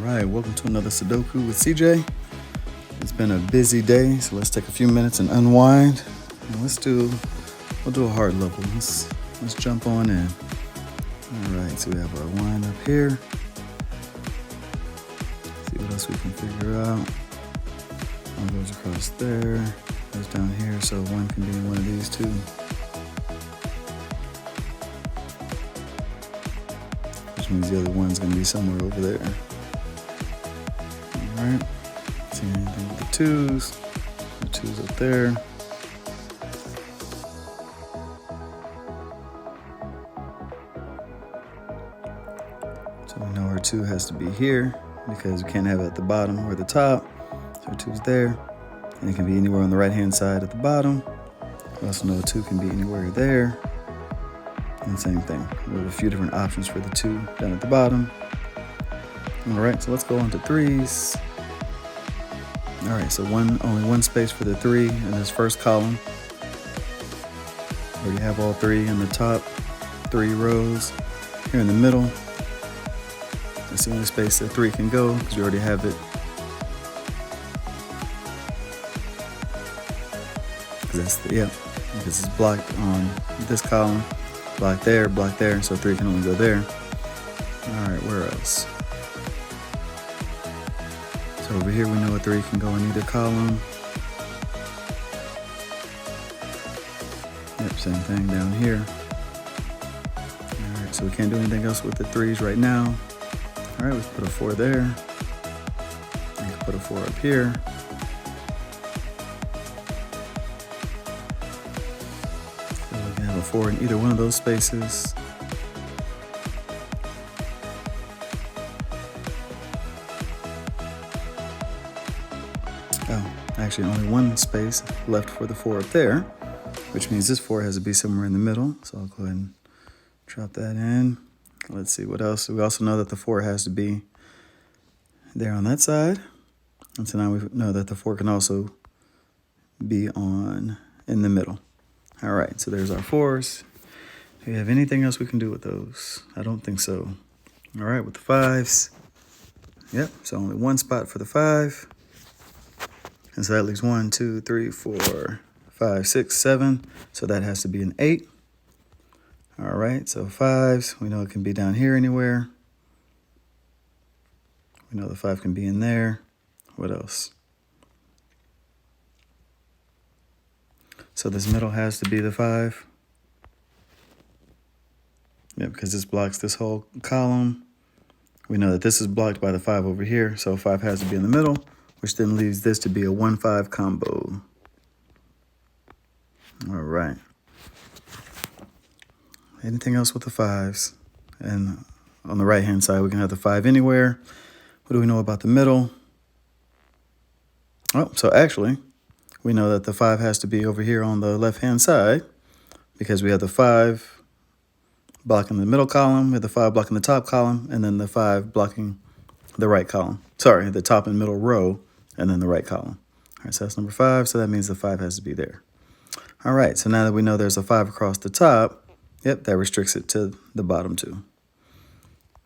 right, welcome to another Sudoku with CJ. It's been a busy day, so let's take a few minutes and unwind. And we'll do a hard level. Let's jump on in. All right, so we have our line up here. See what else we can figure out. One goes across there, goes down here, so one can be in one of these two. Which means the other one's gonna be somewhere over there. All right, see anything with the twos? The twos up there. So we know our two has to be here because we can't have it at the bottom or the top. So our two's there, and it can be anywhere on the right-hand side at the bottom. We also know a two can be anywhere there. And same thing, we have a few different options for the two down at the bottom. All right, so let's go on to threes. All right, so only one space for the three in this first column. Already have all three in the top three rows. Here in the middle, that's the only space that three can go because we already have it. Because it's blocked on this column, blocked there, so three can only go there. All right, where else? So over here we know a three can go in either column. Yep, same thing down here. All right, so we can't do anything else with the threes right now. All right, let's put a four there. We can put a four up here. So we can have a four in either one of those spaces. Oh, actually only one space left for the four up there, which means this four has to be somewhere in the middle. So I'll go ahead and drop that in. Let's see what else. We also know that the four has to be there on that side. And so now we know that the four can also be in the middle. All right, so there's our fours. Do we have anything else we can do with those? I don't think so. All right, with the fives. Yep, so only one spot for the five. And so that leaves 1, 2, 3, 4, 5, 6, 7. So that has to be an 8. All right, so fives, we know it can be down here anywhere. We know the 5 can be in there. What else? So this middle has to be the 5. Yeah, because this blocks this whole column. We know that this is blocked by the 5 over here, so 5 has to be in the middle, which then leaves this to be a 1-5 combo. All right. Anything else with the fives? And on the right-hand side, we can have the 5 anywhere. What do we know about the middle? Oh, so actually, we know that the 5 has to be over here on the left-hand side because we have the 5 blocking the middle column, we have the 5 blocking the top column, and then the 5 blocking the right column. Sorry, the top and middle row, and then the right column. All right, so that's number 5, so that means the 5 has to be there. All right, so now that we know there's a 5 across the top, yep, that restricts it to the bottom two.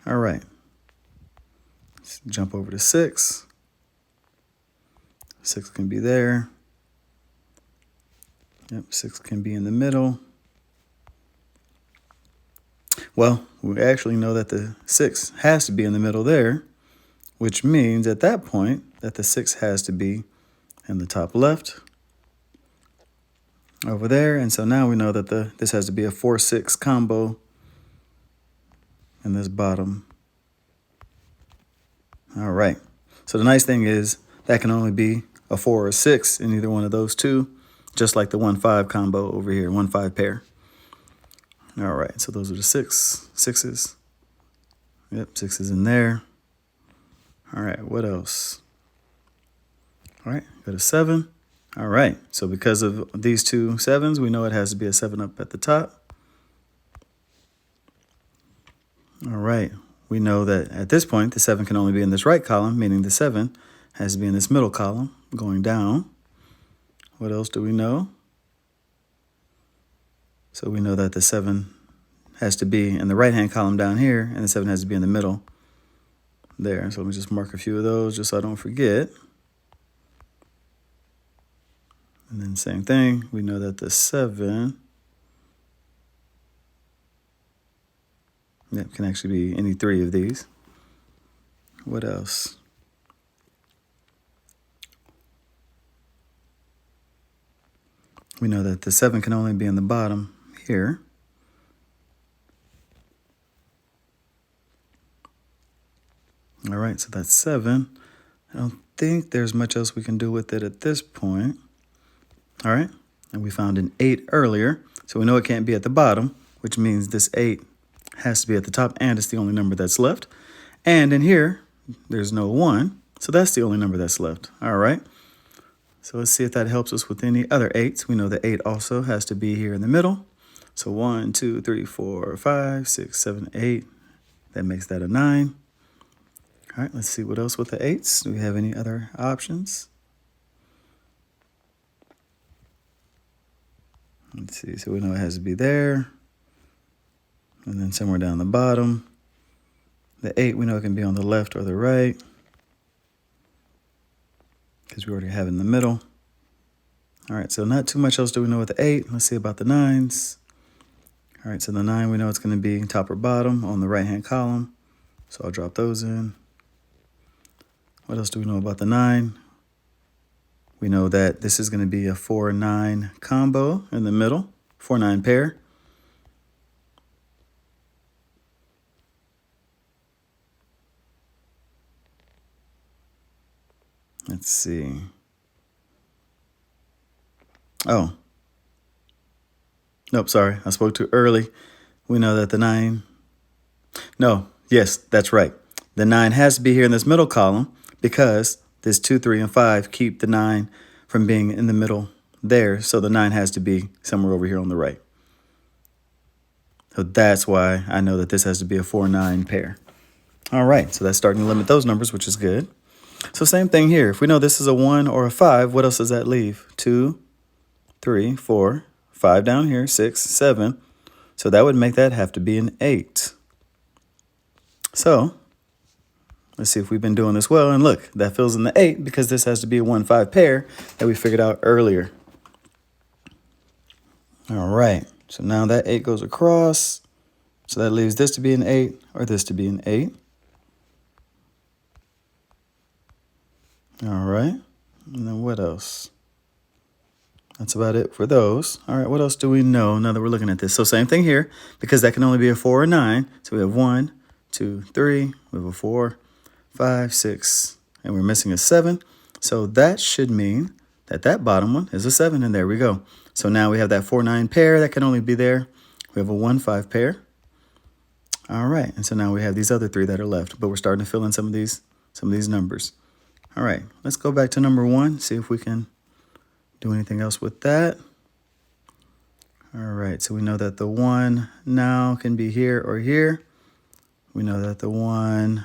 All right, let's jump over to 6. 6 can be there. Yep, 6 can be in the middle. Well, we actually know that the 6 has to be in the middle there, which means at that point that the 6 has to be in the top left over there. And so now we know that this has to be a 4-6 combo in this bottom. All right. So the nice thing is that can only be a 4 or 6 in either one of those two, just like the 1-5 combo over here, 1-5 pair. All right, so those are the sixes. Yep, 6 is in there. All right, what else? All right, go to 7. All right, so because of these two 7s, we know it has to be a 7 up at the top. All right, we know that at this point, the 7 can only be in this right column, meaning the 7 has to be in this middle column going down. What else do we know? So we know that the 7 has to be in the right-hand column down here, and the 7 has to be in the middle there. So let me just mark a few of those just so I don't forget. And then same thing, we know that the 7 can actually be any 3 of these. What else? We know that the 7 can only be in the bottom here. All right, so that's 7. I don't think there's much else we can do with it at this point. All right, and we found an 8 earlier, so we know it can't be at the bottom, which means this 8 has to be at the top, and it's the only number that's left. And in here, there's no 1, so that's the only number that's left. All right, so let's see if that helps us with any other 8s. We know the 8 also has to be here in the middle. So 1, 2, 3, 4, 5, 6, 7, 8. That makes that a 9. All right, let's see what else with the 8s. Do we have any other options? Let's see, so we know it has to be there. And then somewhere down the bottom. The 8, we know it can be on the left or the right, because we already have it in the middle. All right, so not too much else do we know with the 8. Let's see about the 9s. All right, so the 9, we know it's going to be top or bottom on the right-hand column. So I'll drop those in. What else do we know about the 9? We know that this is going to be a 4-9 combo in the middle, 4-9 pair. Let's see. Oh. Nope, sorry. I spoke too early. We know that the 9... No, yes, that's right. The 9 has to be here in this middle column because this 2, 3, and 5 keep the 9 from being in the middle there. So the 9 has to be somewhere over here on the right. So that's why I know that this has to be a 4-9 pair. All right, so that's starting to limit those numbers, which is good. So same thing here. If we know this is a 1 or a 5, what else does that leave? 2, 3, 4, 5 down here, 6, 7. So that would make that have to be an 8. So let's see if we've been doing this well. And look, that fills in the 8 because this has to be a 1-5 pair that we figured out earlier. All right, so now that 8 goes across. So that leaves this to be an 8 or this to be an 8. All right, and then what else? That's about it for those. All right, what else do we know now that we're looking at this? So same thing here, because that can only be a 4 or 9. So we have 1, 2, 3. We have a 4, 5, 6, and we're missing a 7. So that should mean that that bottom one is a 7, and there we go. So now we have that 4-9 pair that can only be there. We have a 1-5 pair. All right, and so now we have these other 3 that are left, but we're starting to fill in some of these numbers. All right, let's go back to number 1, see if we can do anything else with that. All right, so we know that the 1 now can be here or here. We know that the 1,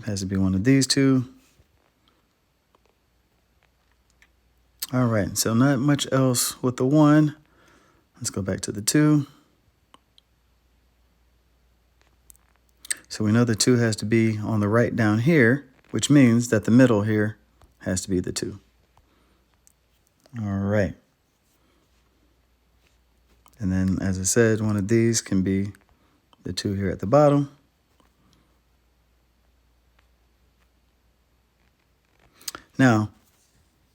has to be one of these 2. All right, so not much else with the 1. Let's go back to the 2. So we know the 2 has to be on the right down here, which means that the middle here has to be the 2. All right. And then, as I said, one of these can be the 2 here at the bottom. Now,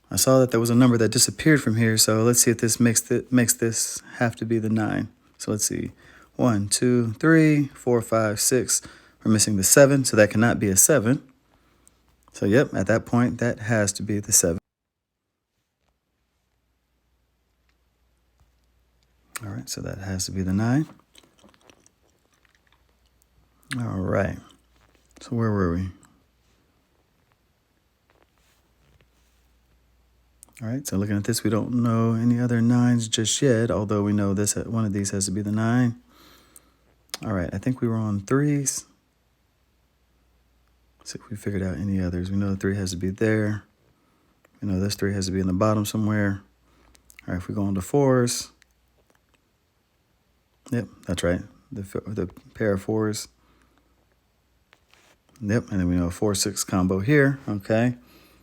I saw that there was a number that disappeared from here, so let's see if this makes this have to be the 9. So let's see. 1, 2, 3, 4, 5, 6. We're missing the 7, so that cannot be a 7. So, yep, at that point, that has to be the 7. All right, so that has to be the 9. All right, so where were we? All right, so looking at this, we don't know any other 9s just yet, although we know this one of these has to be the 9. All right, I think we were on 3s. Let's see if we figured out any others. We know the 3 has to be there. We know this 3 has to be in the bottom somewhere. All right, if we go on to 4s. Yep, that's right. The pair of 4s. Yep, and then we know a 4-6 combo here. Okay,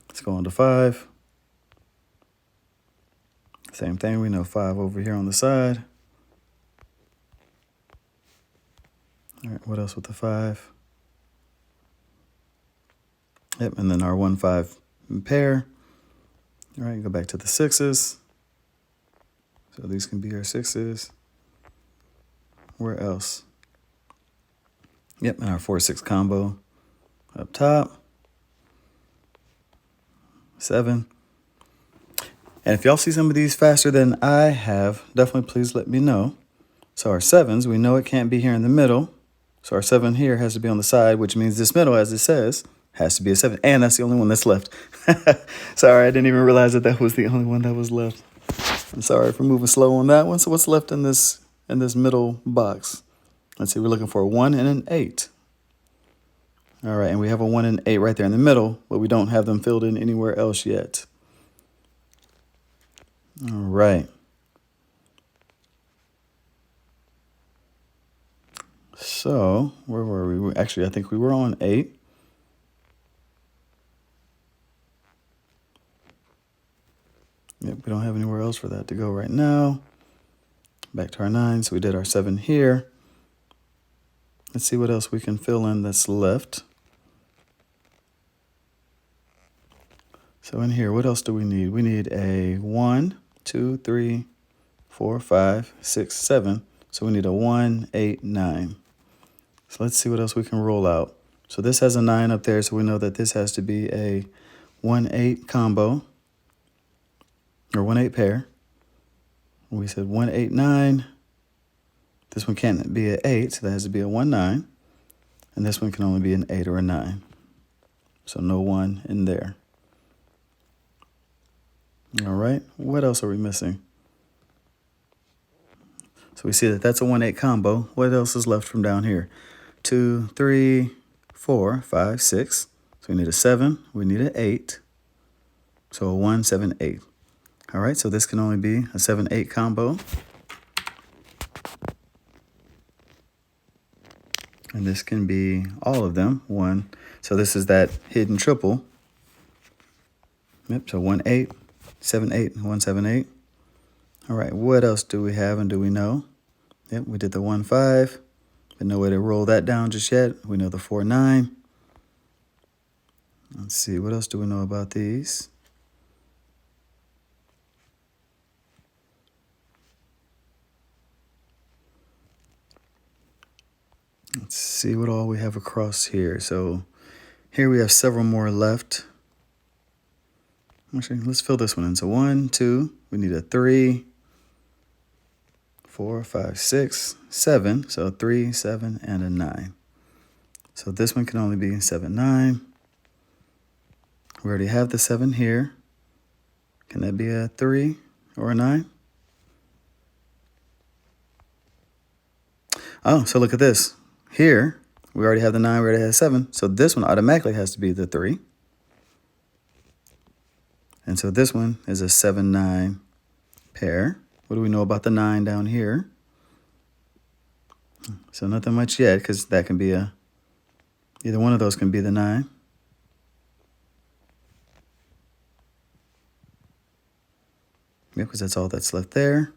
let's go on to 5. Same thing, we know 5 over here on the side. All right, what else with the 5? Yep, and then our 1-5 pair. All right, go back to the 6s. So these can be our 6s. Where else? Yep, and our 4-6 combo up top. 7. And if y'all see some of these faster than I have, definitely please let me know. So our 7s, we know it can't be here in the middle. So our 7 here has to be on the side, which means this middle, as it says, has to be a 7. And that's the only one that's left. Sorry, I didn't even realize that was the only one that was left. I'm sorry for moving slow on that one. So what's left in this middle box? Let's see, we're looking for a 1 and an 8. All right, and we have a 1 and 8 right there in the middle, but we don't have them filled in anywhere else yet. All right. So, where were we? Actually, I think we were on 8. Yep, we don't have anywhere else for that to go right now. Back to our 9, so we did our 7 here. Let's see what else we can fill in that's left. So in here, what else do we need? We need a 1, 2, 3, 4, 5, 6, 7. So we need a 1, 8, 9. So let's see what else we can roll out. So this has a 9 up there, so we know that this has to be a 1-8 combo, or 1-8 pair. We said 1, 8, 9. This one can't be an 8, so that has to be a 1, 9. And this one can only be an 8 or a 9. So no 1 in there. All right, what else are we missing? So we see that that's a 1-8 combo. What else is left from down here? 2, 3, 4, 5, 6. So we need a 7. We need an 8. So a 1, 7, 8. All right, so this can only be a 7-8 combo. And this can be all of them. 1. So this is that hidden triple. Yep, so 1, 8, 7, 8, 1, 7, 8. All right, what else do we have and do we know? Yep, we did the 1, 5. But no way to roll that down just yet. We know the 4, 9. Let's see, what else do we know about these? Let's see what all we have across here. So here we have several more left. Actually, let's fill this one in. So 1, 2, we need a 3, 4, 5, 6, 7. So 3, 7, and a 9. So this one can only be 7, 9. We already have the 7 here. Can that be a 3 or a 9? Oh, so look at this. Here, we already have the 9, we already have 7. So this one automatically has to be the 3. And so this one is a 7, 9 pair. What do we know about the 9 down here? So nothing much yet, because that can be either one of those can be the 9. Yep, because that's all that's left there.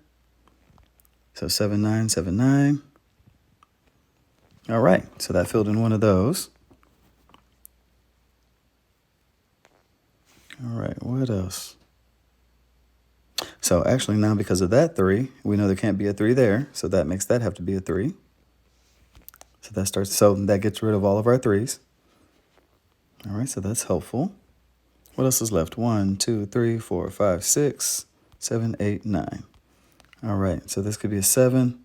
So 7, 9, 7, 9. All right, so that filled in one of those. All right, what else? So actually now because of that 3, we know there can't be a 3 there, so that makes that have to be a 3. So that gets rid of all of our 3s. All right, so that's helpful. What else is left? 1, 2, 3, 4, 5, 6, 7, 8, 9. All right, so this could be a 7.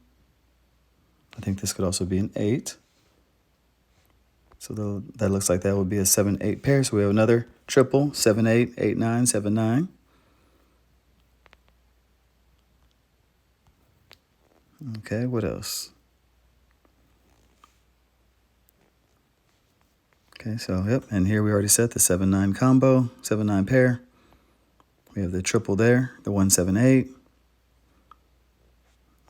I think this could also be an 8. So that looks like that would be a 7, 8 pair. So we have another triple, 7, 8, 8, 9, 7, 9. Okay, what else? Okay, so yep, and here we already set the 7, 9 combo, 7, 9 pair. We have the triple there, the 1, 7, 8.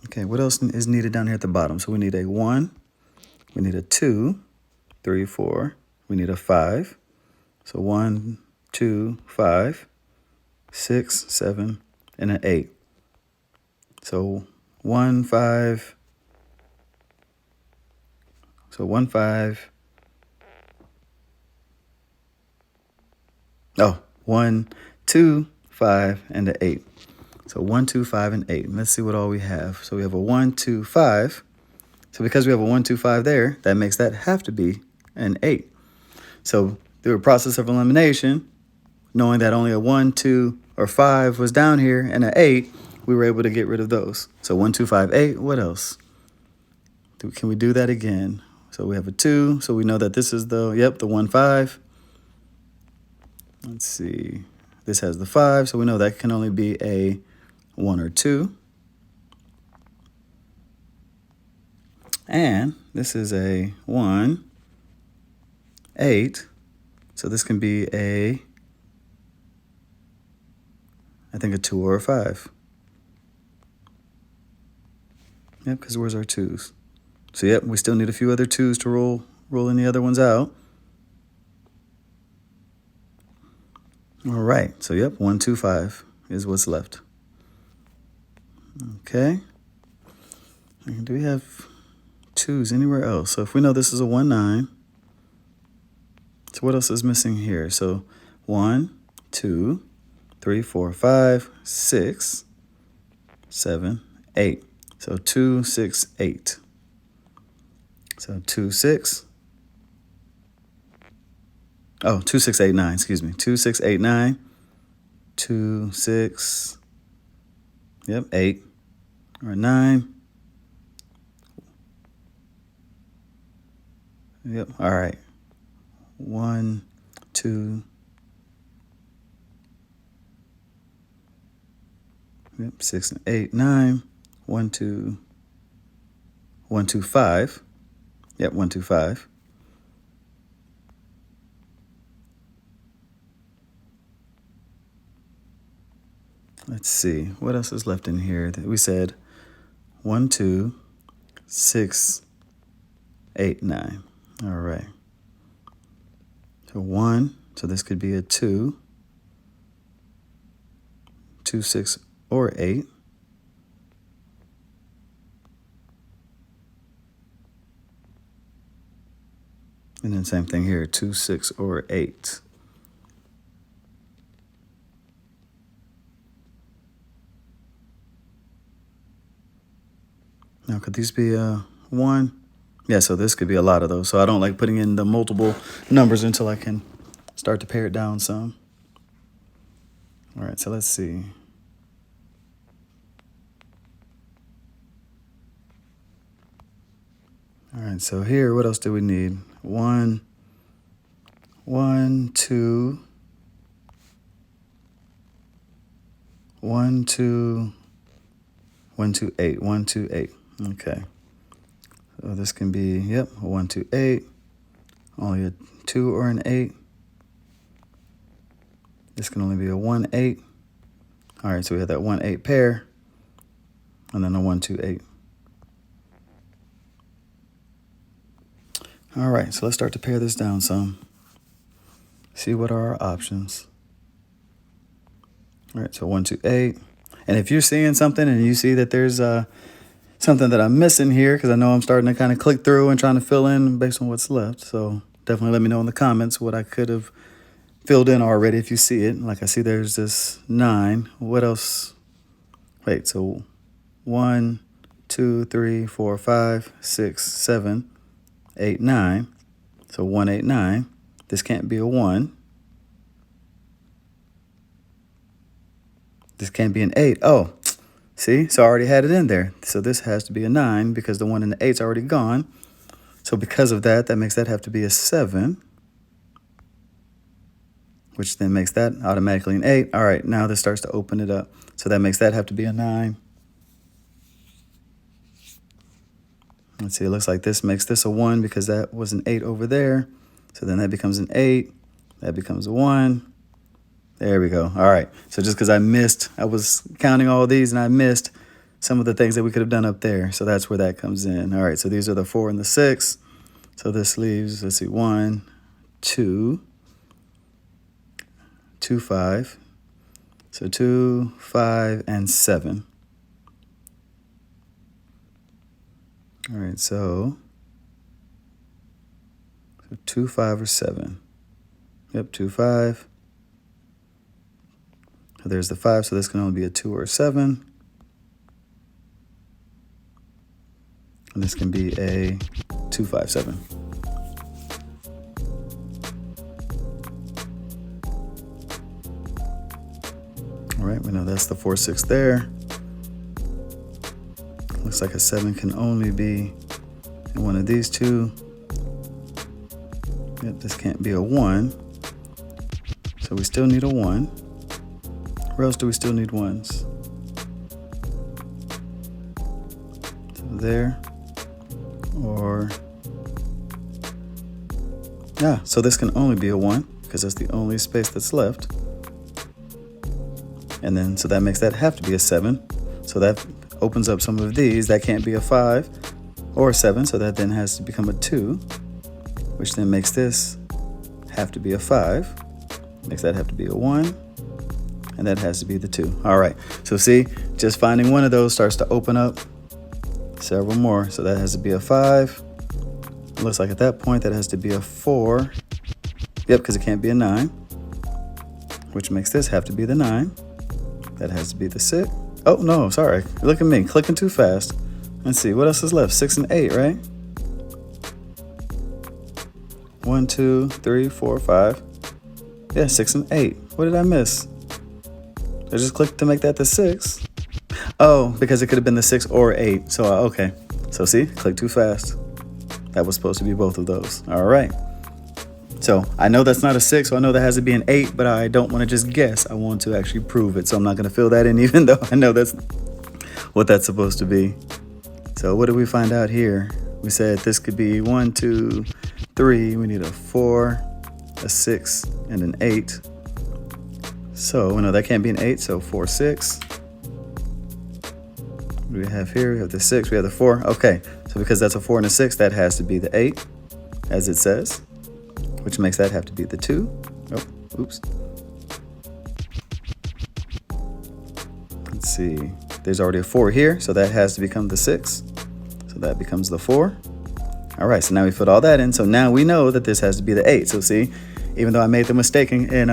Okay, what else is needed down here at the bottom? So we need a 1, we need a 2, 3, 4, we need a 5. So 1, 2, 5, 6, 7, and an 8. So 1, 5. So 1, 5. Oh, 1, 2, 5, and an 8. So 1, 2, 5, and 8. Let's see what all we have. So we have a 1, 2, 5. So because we have a 1, 2, 5 there, that makes that have to be an 8. So through a process of elimination, knowing that only a 1, 2, or 5 was down here and an 8, we were able to get rid of those. So 1, 2, 5, 8. What else? Can we do that again? So we have a 2. So we know that this is the 1, 5. Let's see. This has the 5. So we know that can only be a 1 or 2. And this is a 1, 8. So this can be I think a 2 or a 5. Yep, because where's our 2s? So yep, we still need a few other 2s to roll any other ones out. All right, so yep, 1, 2, 5 is what's left. Okay. Do we have 2s anywhere else? So if we know this is a 1, 9. So what else is missing here? So 1, 2, 3, 4, 5, 6, 7, 8. So 2, 6, 8. So 2, 6. Oh, 2, 6, 8, 9. Excuse me. 2, 6, 8, 9. 2, 6. Yep, 8 or 9. Yep. All right. 1, 2. Yep. 6 and 8, 9. 1, 2. 1, 2, 5. Yep. 1, 2, 5. Let's see. What else is left in here? We said 1, 2, 6, 8, 9. All right. So 1. So this could be a 2. 2, 6, or 8. And then same thing here, 2, 6, or 8. Now, could these be 1? Yeah, so this could be a lot of those. So I don't like putting in the multiple numbers until I can start to pare it down some. All right, so let's see. All right, so here, what else do we need? 1, 2, 1, 2, 1, 2, 8, 1, 2, 8. Okay. So this can be, yep, a 1, 2, 8. Only a 2 or an 8. This can only be a 1, 8. All right, so we have that 1, 8 pair. And then a 1, 2, 8. All right, so let's start to pare this down some. See what are our options. All right, so 1, 2, 8. And if you're seeing something and you see that there's something that I'm missing here, because I know I'm starting to kind of click through and trying to fill in based on what's left. So definitely let me know in the comments what I could have filled in already if you see it. Like I see there's this 9. What else? Wait, so 1, 2, 3, 4, 5, 6, 7, 8, 9. So 1, 8, 9. This can't be a 1. This can't be an 8. Oh, see? So I already had it in there. So this has to be a 9 because the 1 and the 8's already gone. So because of that, that makes that have to be a 7, which then makes that automatically an 8. All right, now this starts to open it up. So that makes that have to be a 9. Let's see, it looks like this makes this a 1 because that was an 8 over there. So then that becomes an 8. That becomes a 1. There we go. All right. So just because I was counting all these and I missed some of the things that we could have done up there. So that's where that comes in. All right. So these are the 4 and the 6. So this leaves, let's see, 1, 2, 2, 5. So 2, 5, and 7. All right, so 2, 5, or 7. Yep, 2, 5. So there's the 5, so this can only be a 2 or a 7. And this can be a 2, 5, 7. All right, we know that's the 4, 6 there. Looks like a 7 can only be in one of these two. Yep, this can't be a 1. So we still need a 1. Where else do we still need 1s? So there. Or, yeah, so this can only be a 1 because that's the only space that's left. And then, so that makes that have to be a 7. So that opens up some of these. That can't be a 5 or a 7, so that then has to become a 2, which then makes this have to be a 5. Makes that have to be a 1, and that has to be the 2. All right, so see, just finding one of those starts to open up several more. So that has to be a 5. It looks like at that point that has to be a 4. Yep, because it can't be a 9, which makes this have to be the 9. That has to be the 6. Oh, no, sorry. Look at me, clicking too fast. Let's see, what else is left? 6 and 8, right? 1, 2, 3, 4, 5. Yeah, 6 and 8. What did I miss? I just clicked to make that the 6. Oh, because it could have been the 6 or 8. So, okay. So see, click too fast. That was supposed to be both of those. All right. So I know that's not a 6, so I know that has to be an 8, but I don't want to just guess. I want to actually prove it. So I'm not going to fill that in, even though I know that's what that's supposed to be. So what did we find out here? We said this could be 1, 2, 3. We need a 4, a 6, and an 8. So we know that can't be an 8, so 4, 6. What do we have here? We have the 6, we have the 4. Okay, so because that's a 4 and a 6, that has to be the 8, as it says, which makes that have to be the 2. Oh, oops. Let's see. There's already a 4 here, so that has to become the 6. So that becomes the 4. All right, so now we put all that in. So now we know that this has to be the 8. So see, even though I made the mistake and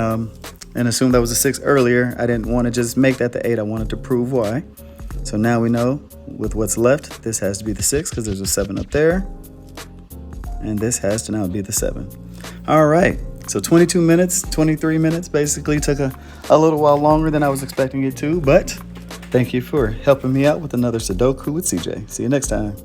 assumed that was a 6 earlier, I didn't want to just make that the 8. I wanted to prove why. So now we know with what's left, this has to be the 6 because there's a 7 up there. And this has to now be the 7. All right, so 22 minutes, 23 minutes, basically took a little while longer than I was expecting it to, but thank you for helping me out with another Sudoku with CJ. See you next time.